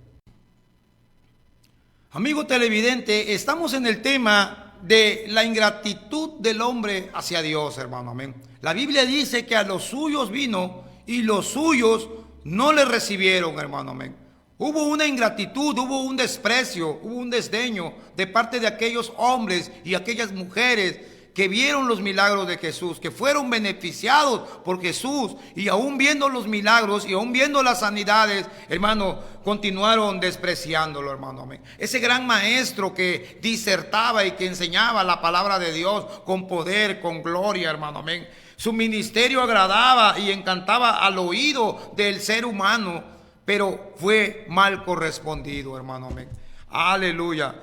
S1: Amigo televidente, estamos en el tema de la ingratitud del hombre hacia Dios, hermano. Amén. La Biblia dice que a los suyos vino y los suyos no le recibieron, hermano. Amén. Hubo una ingratitud, hubo un desprecio, hubo un desdeño de parte de aquellos hombres y aquellas mujeres que vieron los milagros de Jesús, que fueron beneficiados por Jesús, y aún viendo los milagros y aún viendo las sanidades, hermano, continuaron despreciándolo, hermano. Amén. Ese gran maestro que disertaba y que enseñaba la palabra de Dios con poder, con gloria, hermano. Amén. Su ministerio agradaba y encantaba al oído del ser humano, pero fue mal correspondido, hermano. Amén. Aleluya.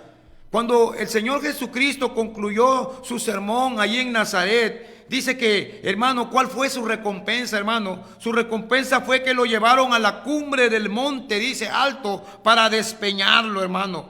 S1: Cuando el Señor Jesucristo concluyó su sermón allí en Nazaret, dice que, hermano, ¿cuál fue su recompensa, hermano? Su recompensa fue que lo llevaron a la cumbre del monte, dice, alto, para despeñarlo, hermano.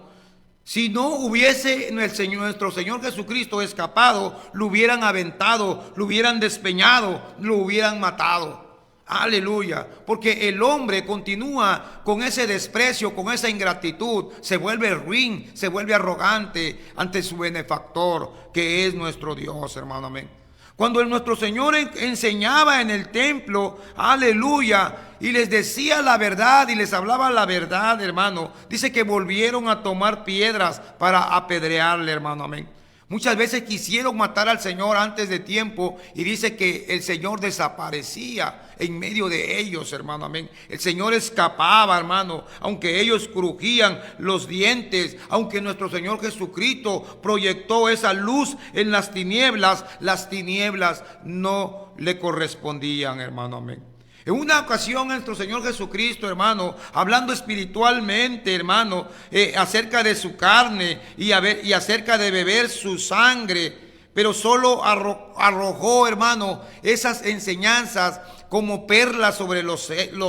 S1: Si no hubiese nuestro Señor Jesucristo escapado, lo hubieran aventado, lo hubieran despeñado, lo hubieran matado. Aleluya, porque el hombre continúa con ese desprecio, con esa ingratitud, se vuelve ruin, se vuelve arrogante ante su benefactor, que es nuestro Dios, hermano. Amén. Cuando nuestro Señor enseñaba en el templo, aleluya, y les decía la verdad y les hablaba la verdad, hermano, dice que volvieron a tomar piedras para apedrearle, hermano. Amén. Muchas veces quisieron matar al Señor antes de tiempo, y dice que el Señor desaparecía en medio de ellos, hermano. Amén. El Señor escapaba, hermano, aunque ellos crujían los dientes, aunque nuestro Señor Jesucristo proyectó esa luz en las tinieblas no le correspondían, hermano. Amén. En una ocasión nuestro Señor Jesucristo, hermano, hablando espiritualmente, hermano, acerca de su carne y acerca de beber su sangre, pero solo arrojó, hermano, esas enseñanzas como perlas sobre los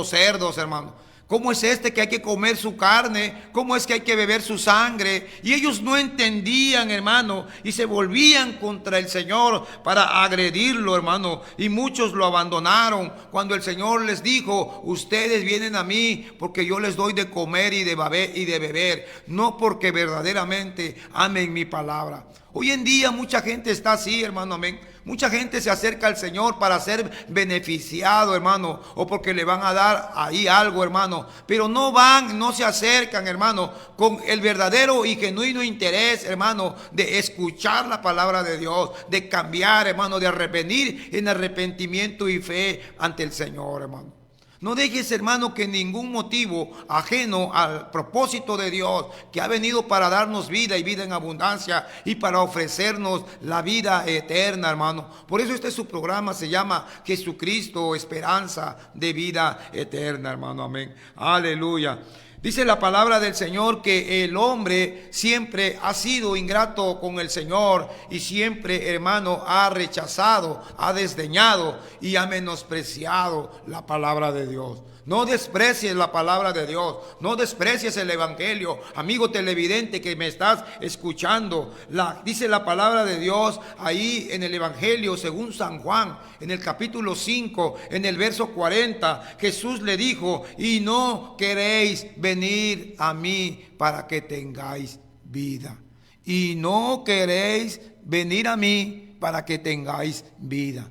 S1: cerdos, hermano. ¿Cómo es que hay que comer su carne? ¿Cómo es que hay que beber su sangre? Y ellos no entendían, hermano, y se volvían contra el Señor para agredirlo, hermano. Y muchos lo abandonaron cuando el Señor les dijo: ustedes vienen a mí porque yo les doy de comer y de beber, no porque verdaderamente amen mi palabra. Hoy en día mucha gente está así, hermano, amén. Mucha gente se acerca al Señor para ser beneficiado, hermano, o porque le van a dar ahí algo, hermano. Pero no se acercan, hermano, con el verdadero y genuino interés, hermano, de escuchar la palabra de Dios, de cambiar, hermano, de arrepentir en arrepentimiento y fe ante el Señor, hermano. No dejes, hermano, que ningún motivo ajeno al propósito de Dios, que ha venido para darnos vida y vida en abundancia y para ofrecernos la vida eterna, hermano. Por eso su programa se llama Jesucristo, esperanza de vida eterna, hermano. Amén. Aleluya. Dice la palabra del Señor que el hombre siempre ha sido ingrato con el Señor y siempre, hermano, ha rechazado, ha desdeñado y ha menospreciado la palabra de Dios. No desprecies la palabra de Dios, no desprecies el evangelio, amigo televidente que me estás escuchando. Dice la palabra de Dios ahí en el evangelio según San Juan, en el capítulo 5, en el verso 40, Jesús le dijo: y no queréis venir a mí para que tengáis vida. Y no queréis venir a mí para que tengáis vida.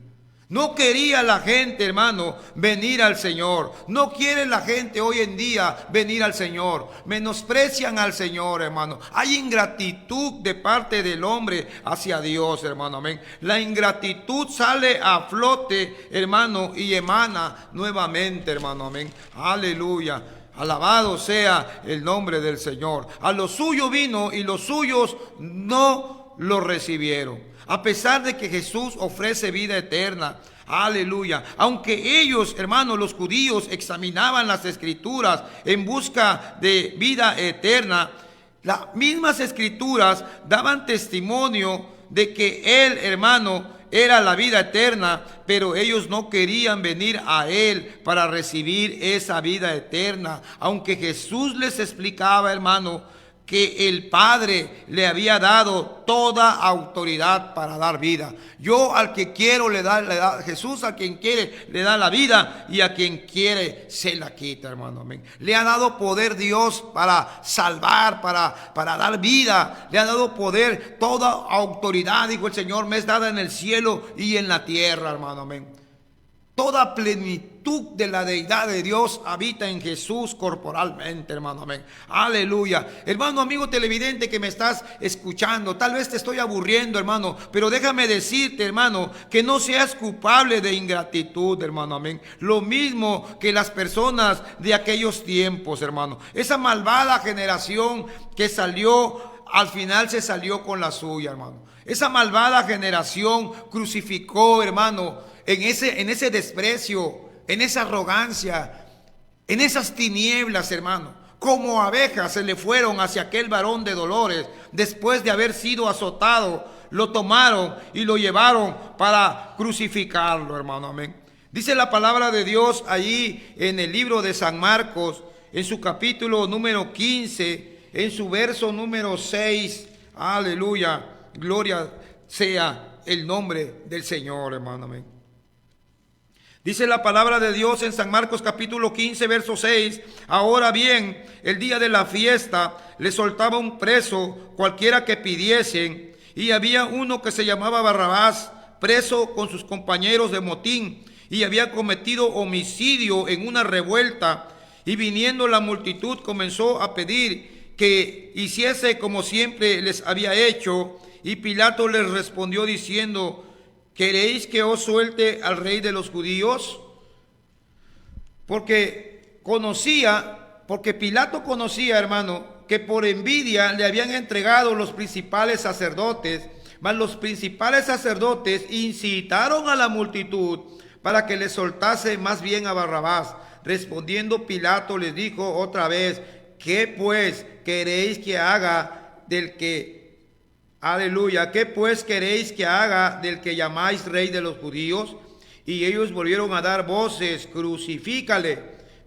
S1: No quería la gente, hermano, venir al Señor. No quiere la gente hoy en día venir al Señor. Menosprecian al Señor, hermano. Hay ingratitud de parte del hombre hacia Dios, hermano. Amén. La ingratitud sale a flote, hermano, y emana nuevamente, hermano. Amén. Aleluya. Alabado sea el nombre del Señor. A lo suyo vino y los suyos no lo recibieron. A pesar de que Jesús ofrece vida eterna, aleluya. Aunque ellos, hermanos, los judíos, examinaban las escrituras en busca de vida eterna, las mismas escrituras daban testimonio de que Él, hermano, era la vida eterna, pero ellos no querían venir a Él para recibir esa vida eterna. Aunque Jesús les explicaba, hermano, que el Padre le había dado toda autoridad para dar vida. Yo al que quiero le da Jesús, a quien quiere le da la vida y a quien quiere se la quita, hermano. Amén. Le ha dado poder Dios para salvar, para dar vida. Le ha dado poder, toda autoridad, dijo el Señor, me es dada en el cielo y en la tierra, hermano. Amén. Toda plenitud de la deidad de Dios habita en Jesús corporalmente, hermano. Amén. Aleluya. Hermano, amigo televidente que me estás escuchando, tal vez te estoy aburriendo, hermano, pero déjame decirte, hermano, que no seas culpable de ingratitud, hermano. Amén. Lo mismo que las personas de aquellos tiempos, hermano. Esa malvada generación que salió, al final se salió con la suya, hermano. Esa malvada generación crucificó, hermano, en ese desprecio, en esa arrogancia, en esas tinieblas, hermano. Como abejas se le fueron hacia aquel varón de dolores. Después de haber sido azotado, lo tomaron y lo llevaron para crucificarlo, hermano. Amén. Dice la palabra de Dios allí en el libro de San Marcos, en su capítulo número 15, en su verso número 6. Aleluya. Gloria sea el nombre del Señor, hermano. Amén. Dice la palabra de Dios en San Marcos capítulo 15, verso 6. Ahora bien, el día de la fiesta le soltaba un preso cualquiera que pidiesen. Y había uno que se llamaba Barrabás, preso con sus compañeros de motín, y había cometido homicidio en una revuelta. Y viniendo la multitud comenzó a pedir que hiciese como siempre les había hecho. Y Pilato les respondió diciendo: ¿queréis que os suelte al rey de los judíos? Porque Pilato conocía, hermano, que por envidia le habían entregado los principales sacerdotes, mas los principales sacerdotes incitaron a la multitud para que le soltase más bien a Barrabás. Respondiendo Pilato les dijo otra vez: ¿qué pues queréis que haga del que Aleluya, ¿qué pues queréis que haga del que llamáis rey de los judíos? Y ellos volvieron a dar voces: crucifícale.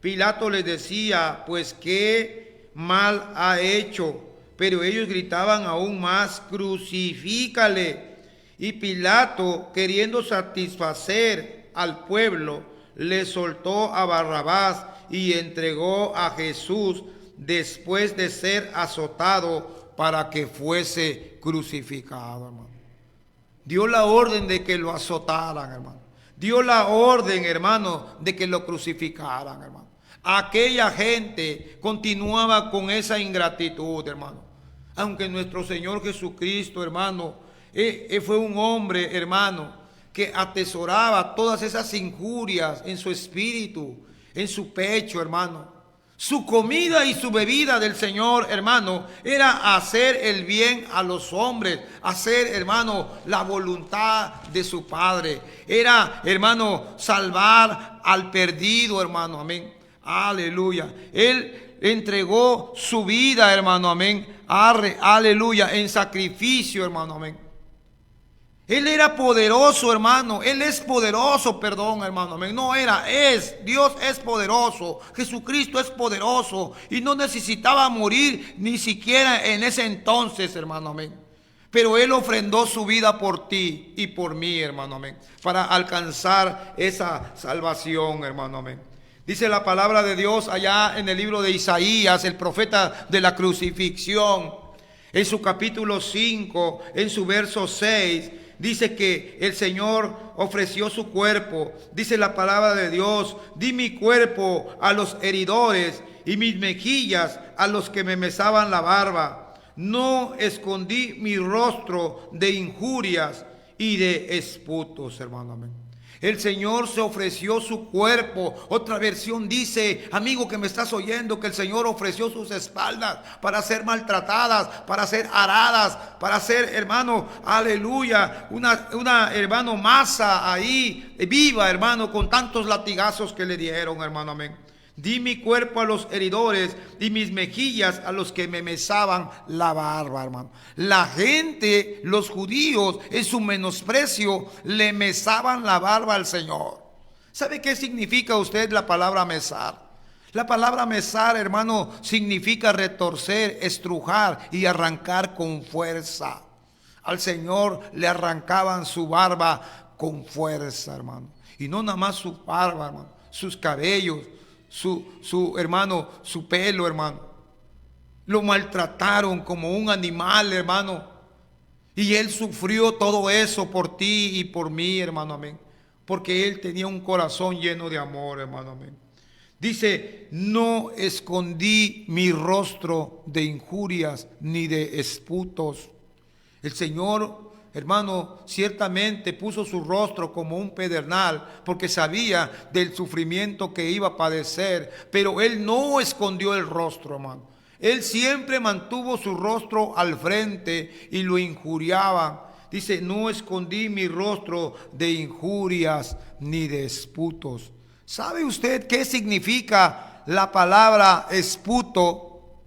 S1: Pilato les decía, pues qué mal ha hecho. Pero ellos gritaban aún más, crucifícale. Y Pilato, queriendo satisfacer al pueblo, le soltó a Barrabás y entregó a Jesús después de ser azotado para que fuese crucificado, hermano. Dio la orden de que lo azotaran, hermano. Dio la orden, hermano, de que lo crucificaran, hermano. Aquella gente continuaba con esa ingratitud, hermano. Aunque nuestro Señor Jesucristo, hermano, fue un hombre, hermano, que atesoraba todas esas injurias en su espíritu, en su pecho, hermano. Su comida y su bebida del Señor, hermano, era hacer el bien a los hombres, hacer, hermano, la voluntad de su Padre. Era, hermano, salvar al perdido, hermano, amén. Aleluya. Él entregó su vida, hermano, amén. Aleluya, en sacrificio, hermano, amén. Él era poderoso, hermano. Él es poderoso, perdón, hermano. Amén. No era, es. Dios es poderoso. Jesucristo es poderoso. Y no necesitaba morir ni siquiera en ese entonces, hermano. Amén. Pero Él ofrendó su vida por ti y por mí, hermano. Amén. Para alcanzar esa salvación, hermano. Amén. Dice la palabra de Dios allá en el libro de Isaías, el profeta de la crucifixión. En su capítulo 5, en su verso 6. Dice que el Señor ofreció su cuerpo. Dice la palabra de Dios, di mi cuerpo a los heridores y mis mejillas a los que me mesaban la barba. No escondí mi rostro de injurias y de esputos, hermano. Amén. El Señor se ofreció su cuerpo. Otra versión dice, amigo que me estás oyendo, que el Señor ofreció sus espaldas para ser maltratadas, para ser aradas, para ser, hermano, aleluya, una hermano, masa ahí viva, hermano, con tantos latigazos que le dieron, hermano, amén. Di mi cuerpo a los heridores y mis mejillas a los que me mesaban la barba, hermano. La gente, los judíos, en su menosprecio, le mesaban la barba al Señor. ¿Sabe qué significa usted la palabra mesar? La palabra mesar, hermano, significa retorcer, estrujar y arrancar con fuerza. Al Señor le arrancaban su barba con fuerza, hermano. Y no nada más su barba, hermano, sus cabellos. Su hermano, su pelo, hermano. Lo maltrataron como un animal, hermano. Y Él sufrió todo eso por ti y por mí, hermano, amén. Porque Él tenía un corazón lleno de amor, hermano, amén. Dice, no escondí mi rostro de injurias ni de esputos. El Señor, hermano, ciertamente puso su rostro como un pedernal porque sabía del sufrimiento que iba a padecer, pero Él no escondió el rostro, hermano. Él siempre mantuvo su rostro al frente y lo injuriaban. Dice, no escondí mi rostro de injurias ni de esputos. ¿Sabe usted qué significa la palabra esputo?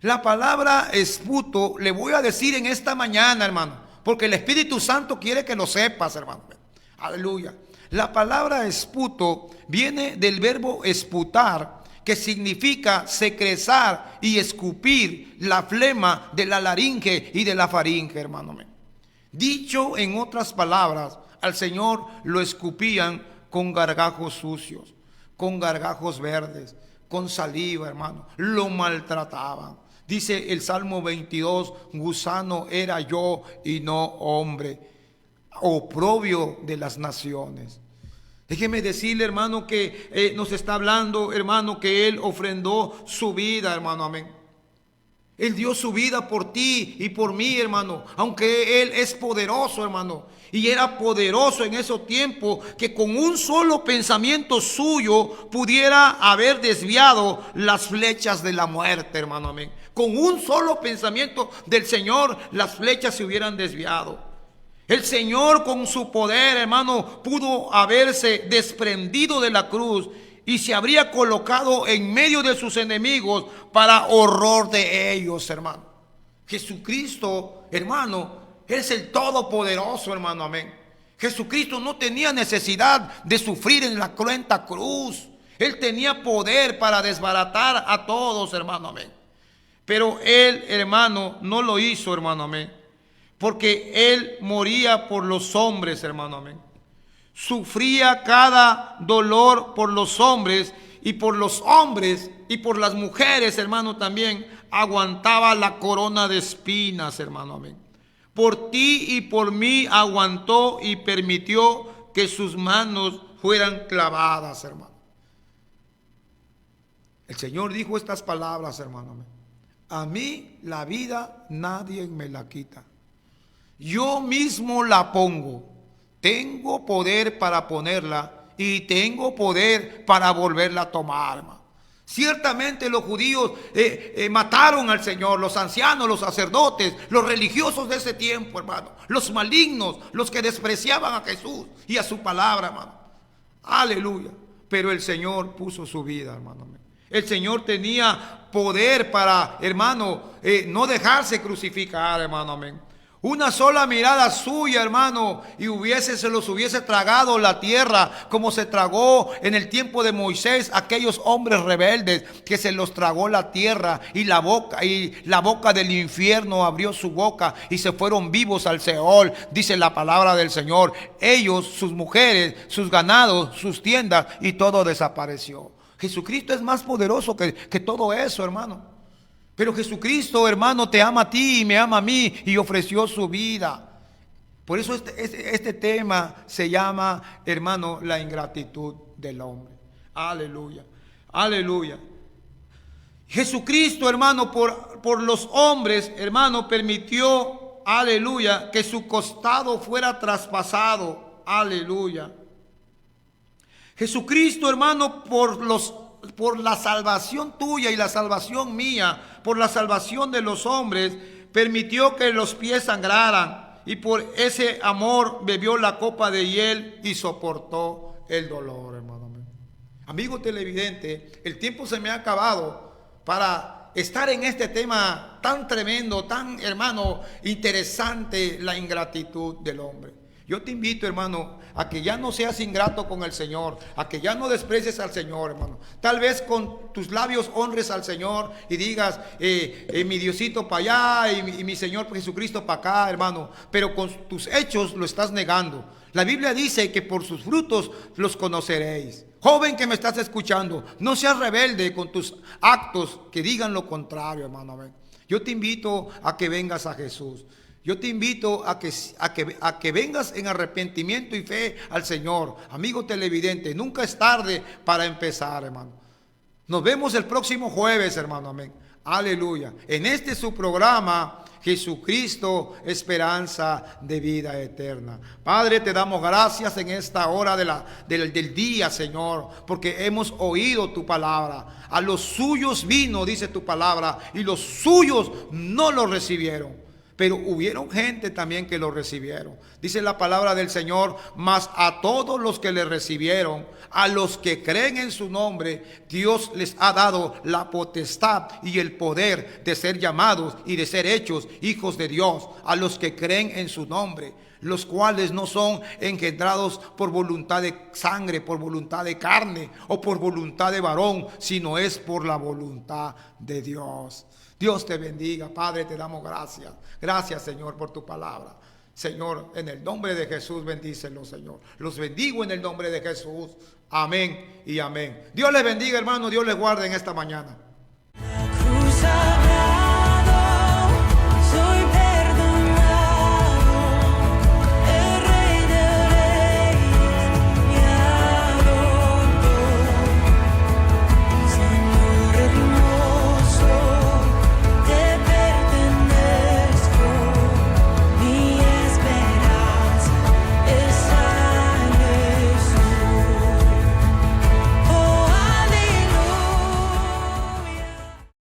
S1: La palabra esputo le voy a decir en esta mañana, hermano. Porque el Espíritu Santo quiere que lo sepas, hermano. Aleluya. La palabra esputo viene del verbo esputar, que significa secrezar y escupir la flema de la laringe y de la faringe, hermano. Dicho en otras palabras, al Señor lo escupían con gargajos sucios, con gargajos verdes, con saliva, hermano. Lo maltrataban. Dice el Salmo 22, gusano era yo y no hombre, oprobio de las naciones. Déjeme decirle, hermano, que nos está hablando, hermano, que Él ofrendó su vida, hermano, amén. Él dio su vida por ti y por mí, hermano, aunque Él es poderoso, hermano. Y era poderoso en esos tiempos que con un solo pensamiento suyo pudiera haber desviado las flechas de la muerte, hermano, amén. Con un solo pensamiento del Señor, las flechas se hubieran desviado. El Señor con su poder, hermano, pudo haberse desprendido de la cruz y se habría colocado en medio de sus enemigos para horror de ellos, hermano. Jesucristo, hermano, es el Todopoderoso, hermano, amén. Jesucristo no tenía necesidad de sufrir en la cruenta cruz. Él tenía poder para desbaratar a todos, hermano, amén. Pero él, hermano, no lo hizo, hermano, amén. Porque él moría por los hombres, hermano, amén. Sufría cada dolor por los hombres y por los hombres y por las mujeres, hermano, también aguantaba la corona de espinas, hermano, amén. Por ti y por mí aguantó y permitió que sus manos fueran clavadas, hermano. El Señor dijo estas palabras, hermano, amén. A mí la vida nadie me la quita. Yo mismo la pongo. Tengo poder para ponerla y tengo poder para volverla a tomar, hermano. Ciertamente los judíos mataron al Señor, los ancianos, los sacerdotes, los religiosos de ese tiempo, hermano. Los malignos, los que despreciaban a Jesús y a su palabra, hermano. Aleluya. Pero el Señor puso su vida, hermano. El Señor tenía poder para, hermano, no dejarse crucificar, hermano, amén. Una sola mirada suya, hermano, y se los hubiese tragado la tierra, como se tragó en el tiempo de Moisés aquellos hombres rebeldes, que se los tragó la tierra y la boca del infierno abrió su boca y se fueron vivos al Seol, dice la palabra del Señor. Ellos, sus mujeres, sus ganados, sus tiendas, y todo desapareció. Jesucristo es más poderoso que todo eso, hermano. Pero Jesucristo, hermano, te ama a ti y me ama a mí y ofreció su vida. Por eso este tema se llama, hermano, la ingratitud del hombre. Aleluya, aleluya. Jesucristo, hermano, por los hombres, hermano, permitió, aleluya, que su costado fuera traspasado. Aleluya. Jesucristo, hermano, por la salvación tuya y la salvación mía, por la salvación de los hombres, permitió que los pies sangraran, y por ese amor bebió la copa de hiel y soportó el dolor, hermano. Amigo televidente, el tiempo se me ha acabado para estar en este tema tan tremendo, tan, hermano, interesante, la ingratitud del hombre. Yo te invito, hermano, a que ya no seas ingrato con el Señor, a que ya no desprecies al Señor, hermano. Tal vez con tus labios honres al Señor y digas, mi Diosito para allá y mi Señor Jesucristo para acá, hermano. Pero con tus hechos lo estás negando. La Biblia dice que por sus frutos los conoceréis. Joven que me estás escuchando, no seas rebelde con tus actos que digan lo contrario, hermano. Yo te invito a que vengas a Jesús. Yo te invito a que vengas en arrepentimiento y fe al Señor. Amigo televidente, nunca es tarde para empezar, hermano. Nos vemos el próximo jueves, hermano, amén. Aleluya. En este su programa, Jesucristo, esperanza de vida eterna. Padre, te damos gracias en esta hora del día, Señor, porque hemos oído tu palabra. A los suyos vino, dice tu palabra, y los suyos no lo recibieron. Pero hubieron gente también que lo recibieron. Dice la palabra del Señor, mas a todos los que le recibieron, a los que creen en su nombre, Dios les ha dado la potestad y el poder de ser llamados y de ser hechos hijos de Dios, a los que creen en su nombre, los cuales no son engendrados por voluntad de sangre, por voluntad de carne o por voluntad de varón, sino es por la voluntad de Dios. Dios te bendiga, Padre, te damos gracias. Gracias, Señor, por tu palabra. Señor, en el nombre de Jesús, bendícelos, Señor. Los bendigo en el nombre de Jesús. Amén y amén. Dios les bendiga, hermano. Dios les guarde en esta mañana.